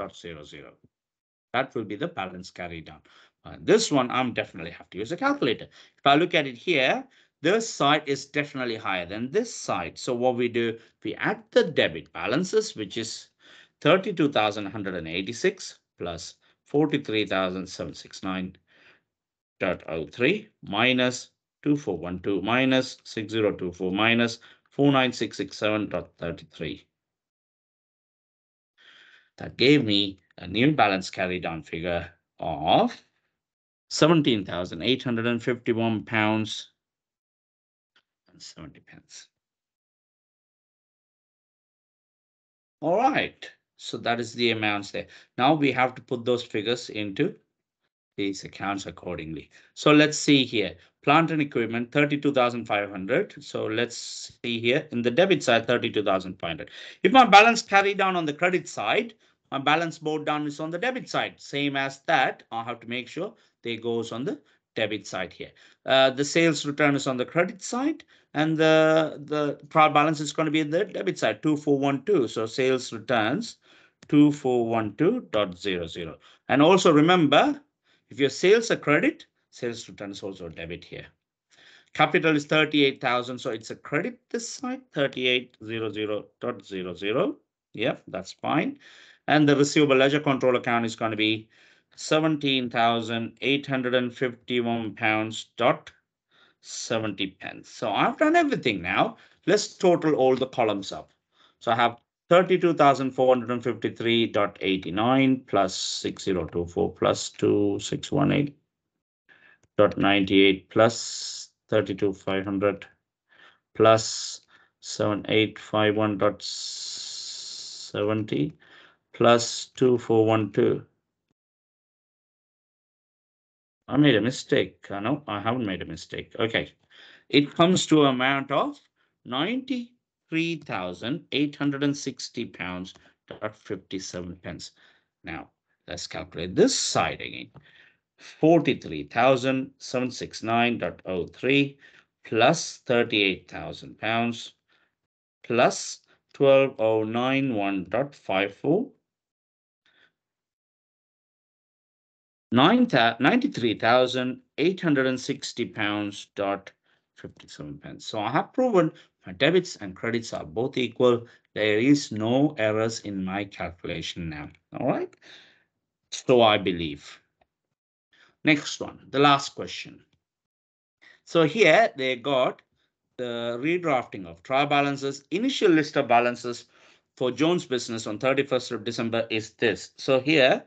.00. That will be the balance carried down. This one, I'm definitely have to use a calculator. If I look at it here, this side is definitely higher than this side. So what we do, we add the debit balances, which is 32,186 plus 43,769.03 minus 2412 minus 6024 minus 49667.33. That gave me a new balance carried down figure of £17,851 and 70 pence. All right, so that is the amounts there. Now we have to put those figures into these accounts accordingly. So let's see here. Plant and equipment 32,500. So let's see here in the debit side 32,500. If my balance carried down on the credit side, my balance brought down is on the debit side. Same as that, I have to make sure they goes on the debit side here. The sales return is on the credit side, and the trial balance is going to be the debit side 2412. So sales returns 2412.00. And also remember, if your sales are credit, sales return is also a debit here. Capital is 38,000, so it's a credit this side, 3800.00. Yeah, that's fine. And the receivable ledger control account is going to be £17,851 dot 70 pence. So I've done everything now. Let's total all the columns up. So I have 32,453.89 plus 6024 plus 2618.98 plus 32,500 plus 7851.70 plus 2412 I made a mistake. No, I haven't made a mistake. Okay. It comes to an amount of 93,860 pounds, 57 pence. Now, let's calculate this side again. 43,769.03 plus 38,000 pounds plus 12,091.54 93,860 pounds dot 57 pence. So I have proven my debits and credits are both equal. There is no errors in my calculation now. All right. So I believe. Next one, the last question. So here they got the redrafting of trial balances. Initial list of balances for Jones business on 31st of December is this. So here,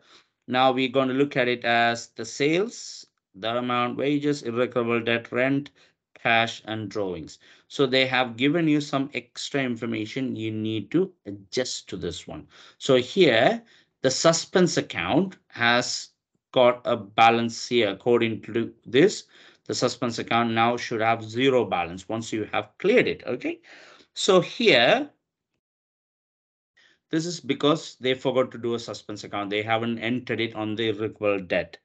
now we're going to look at it as the sales, the amount, wages, irrecoverable debt, rent, cash, and drawings. So they have given you some extra information. You need to adjust to this one. So here, the suspense account has got a balance here according to this. The suspense account now should have zero balance once you have cleared it. Okay. So here, this is because they forgot to do a suspense account. They haven't entered it on the irrecoverable debt.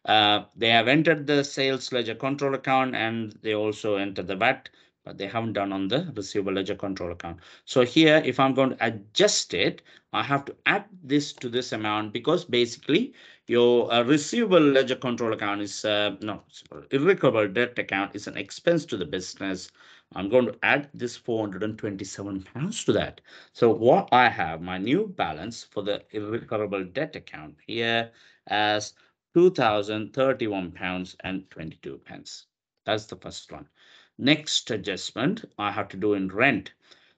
They have entered the sales ledger control account and they also entered the VAT, but they haven't done on the receivable ledger control account. So here, if I'm going to adjust it, I have to add this to this amount because basically your receivable ledger control account is no, irrecoverable debt account is an expense to the business. I'm going to add this 427 pounds to that. So what I have, my new balance for the irrecoverable debt account here as 2,031 pounds and 22 pence. That's the first one. Next adjustment I have to do in rent.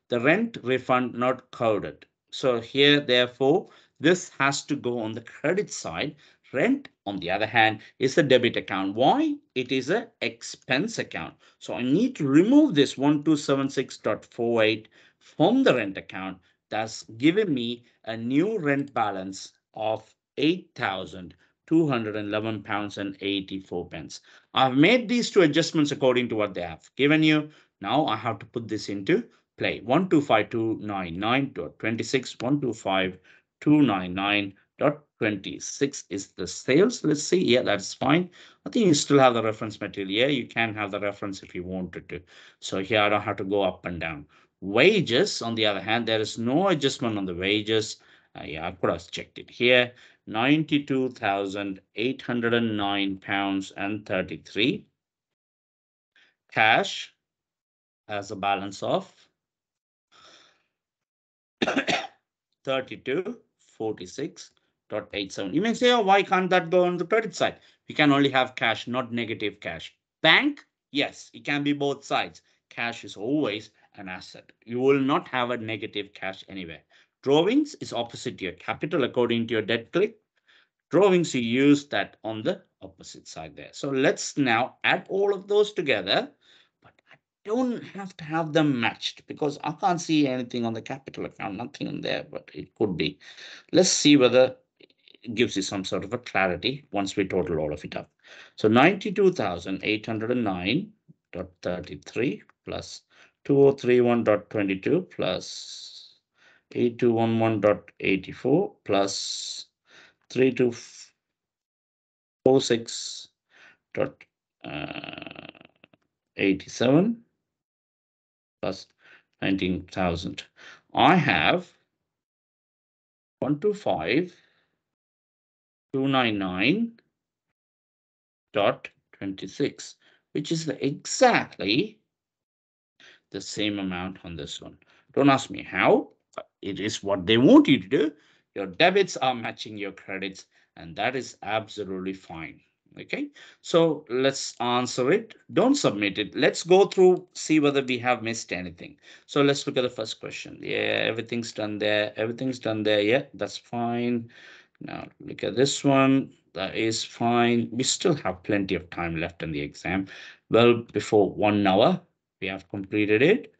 The rent refund not coded. So here, therefore, this has to go on the credit side. Rent, on the other hand, is a debit account. Why? It is an expense account. So I need to remove this 1276.48 from the rent account. That's given me a new rent balance of 8,211 pounds and 84 pence. I've made these two adjustments according to what they have given you. Now I have to put this into play. 125,299.26, 125,299.26 is the sales. Let's see. Yeah, that's fine. I think you still have the reference material. Yeah, you can have the reference if you wanted to. So here I don't have to go up and down. Wages, on the other hand, there is no adjustment on the wages. Yeah, I could have checked it here. 92,809 pounds and 33. Cash has a balance of 3246.87. You may say, oh, why can't that go on the credit side? We can only have cash, not negative cash. Bank, yes, it can be both sides. Cash is always an asset. You will not have a negative cash anywhere. Drawings is opposite to your capital according to your debt click. Drawings, you use that on the opposite side there. So let's now add all of those together. But I don't have to have them matched because I can't see anything on the capital account, nothing in there, but it could be. Let's see whether it gives you some sort of a clarity once we total all of it up. So 92,809.33 plus 2031.22 plus 8211.84 plus 3246.87 plus 19,000. I have 125,299.26, which is exactly the same amount on this one. Don't ask me how. It is what they want you to do. Your debits are matching your credits, and that is absolutely fine. Okay, so let's answer it. Don't submit it. Let's go through, see whether we have missed anything. So let's look at the first question. Yeah, everything's done there. Everything's done there. Yeah, that's fine. Now look at this one. That is fine. We still have plenty of time left in the exam. Well, before 1 hour, we have completed it.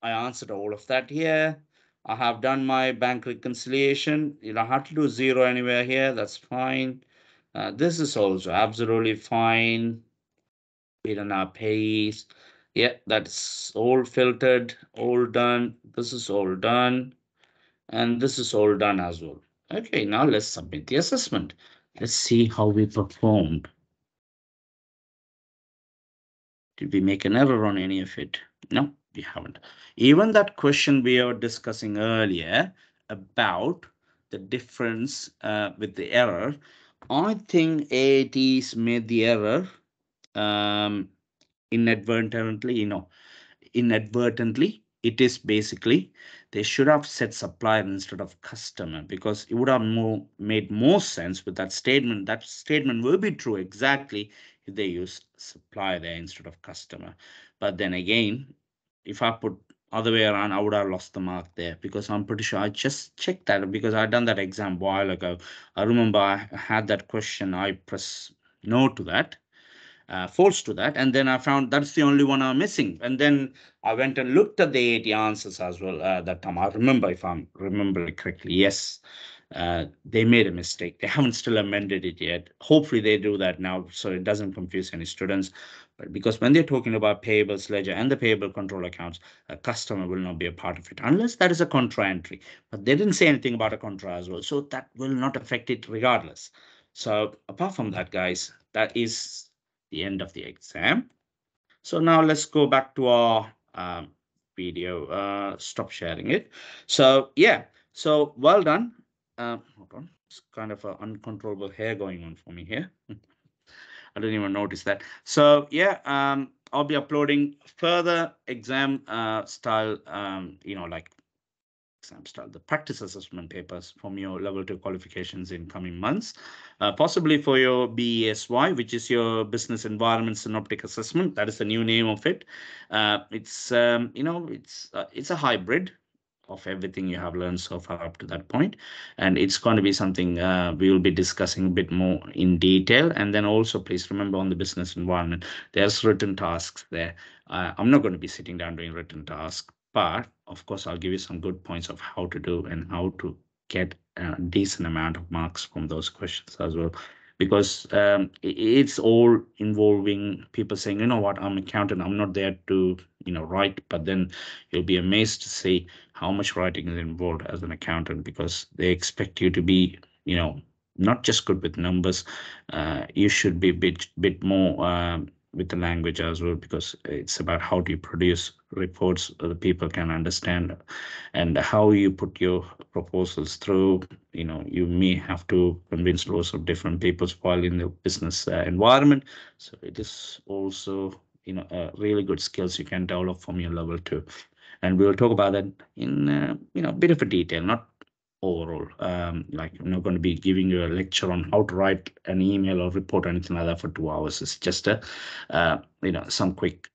I answered all of that here. I have done my bank reconciliation. You don't have to do zero anywhere here. That's fine. This is also absolutely fine. Hidden our pace. Yeah, that's all filtered, all done. This is all done. And this is all done as well. Okay, now let's submit the assessment. Let's see how we performed. Did we make an error on any of it? No, we haven't. Even that question we were discussing earlier about the difference with the error, I think AATs made the error inadvertently, inadvertently. It is basically they should have said supplier instead of customer, because it would have made more sense with that statement. That statement will be true exactly if they use supplier there instead of customer. But then again, if I put other way around, I would have lost the mark there, because I'm pretty sure I just checked that, because I done that exam a while ago. I remember I had that question. I press no to that, false to that, and then I found that's the only one I'm missing. And then I went and looked at the AAT answers as well that time. I remember, if I'm remembering correctly, yes, they made a mistake. They haven't still amended it yet. Hopefully they do that now so it doesn't confuse any students. But because when they're talking about payables ledger and the payable control accounts, a customer will not be a part of it unless that is a contra entry. But they didn't say anything about a contra as well, so that will not affect it regardless. So apart from that, guys, that is the end of the exam. So now let's go back to our video. Stop sharing it. So yeah, so well done. Hold on, it's kind of an uncontrollable hair going on for me here. I didn't even notice that. So yeah, I'll be uploading further exam style, like exam style, the practice assessment papers from your level 2 qualifications in coming months, possibly for your BESY, which is your business environment synoptic assessment. That is the new name of it. It's it's a hybrid of everything you have learned so far up to that point, and it's going to be something we will be discussing a bit more in detail. And then also, please remember, on the business environment, there's written tasks there. I'm not going to be sitting down doing written tasks, but of course I'll give you some good points of how to do and how to get a decent amount of marks from those questions as well, because it's all involving people saying, you know what, I'm an accountant, I'm not there to write. But then you'll be amazed to see how much writing is involved as an accountant, because they expect you to be not just good with numbers. You should be a bit more with the language as well, because it's about how do you produce reports that people can understand, and how you put your proposals through. You may have to convince lots of different people while in the business environment. So it is also really good skills you can develop from your level 2, and we will talk about that in a bit of a detail, not overall. Like, I'm not going to be giving you a lecture on how to write an email or report or anything like that for 2 hours. It's just a some quick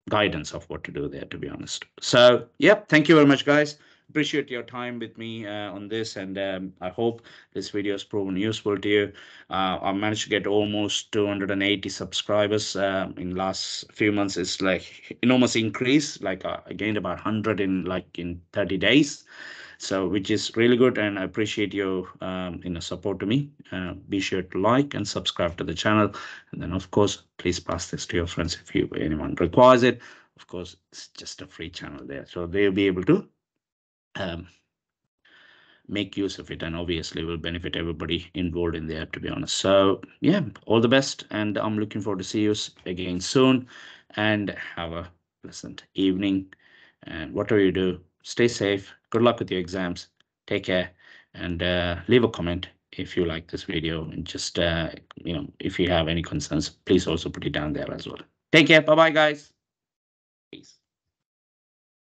guidance of what to do there, to be honest. So yep, thank you very much, guys. Appreciate your time with me on this, and I hope this video has proven useful to you. I managed to get almost 280 subscribers in last few months. It's like enormous increase. Like I gained about 100 in 30 days. So, which is really good, and I appreciate your support to me. Be sure to like and subscribe to the channel, and then of course please pass this to your friends if anyone requires it. Of course, it's just a free channel there, so they'll be able to make use of it, and obviously will benefit everybody involved in there, to be honest. So yeah, all the best, and I'm looking forward to see you again soon, and have a pleasant evening. And whatever you do, stay safe. Good luck with your exams. Take care, and leave a comment if you like this video, and just if you have any concerns, please also put it down there as well. Take care. Bye bye, guys.